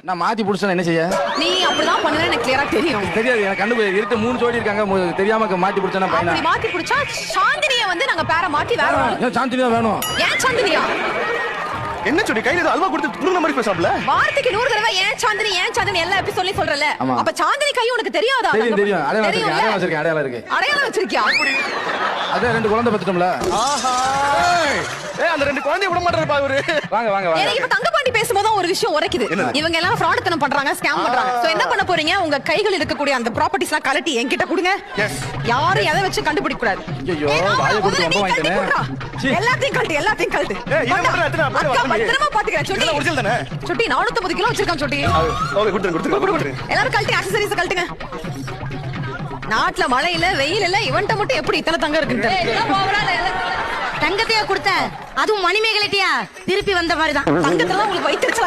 நான் மாத்தி புடிச்சா என்ன செய்ய? நீ அப்படிதான் பண்ணுவேன்னு எனக்கு கிளியரா தெரியும். தெரியாது எனக்கு கண்டு இருக்க 3 ஜோடி இருக்காங்க தெரியாம மாத்தி புடிச்சா பையனா. அப்படி மாத்தி புடிச்சா சாந்தினியை வந்து நாங்க பேர மாத்தி வேற ஏன் சாந்தினியா வேணும்? ஏன் சாந்தினியா? என்ன சொல்லி கையில ஏதோ அல்வா கொடுத்து புடுங்க மாதிரி பேசாப்ல. வார்த்தைக்கு 100 தடவை ஏன் சாந்தினி எல்லா எபிசோட்லயும் சொல்றல. அப்ப சாந்தினி கை உனக்கு தெரியாதா? தெரியும் அடையாளம் வச்சிருக்கேன் அடையாளம் இருக்கு. அடையாளம் வச்சிருக்கியா? அத 2 குழந்தை பெத்துட்டோம்ல. ஆஹா ஏய் அந்த 2 குழந்தைய விட மாட்டறப்பா இவரு. வாங்க வாங்க வாங்க. எனக்கு இப்ப தங்கபாண்டி பேசும்போது ஒரு விஷயம் உரைக்குது. இவங்க எல்லாம் ஃப்ராட்த்தனம் பண்றாங்க, ஸ்கேம் பண்றாங்க. சோ என்ன பண்ண போறீங்க? உங்க கைகள் இருக்கக்கூடிய அந்த ப்ராப்பர்ட்டிஸ்லாம் கலட்டி என்கிட்ட கொடுங்க. யாரும் எதை வச்சு கண்டுபிடிக்க கூடாது. ஐயோ வாயை கொடுத்து ரொம்ப வாங்கிட்டேனே. எல்லாத்தையும் கழட்டு. ஏய் இது மட்டும் எத்தனை பத்திரமா பாத்துக்கறேன் சுட்டி. ஒரிஜினல் தானே? சுட்டி 450 கிலோ வச்சிருக்கான் சுட்டி. ஓகே கொடுத்துரு. எல்லாரும் கழட்டி அக்சஸரீஸ் கழட்டுங்க. நாட்டுல மழை இல்ல வெயில் இல்ல இவன்ட்ட மட்டும் எப்படி இத்தனை தங்கம் இருக்குன்னு தங்கத்தையா கொடுத்த அதுவும் மணிமேகலைட்டியா திருப்பி வந்த மாதிரிதான். தங்கத்தெல்லாம் உங்களுக்கு வைத்திருச்சு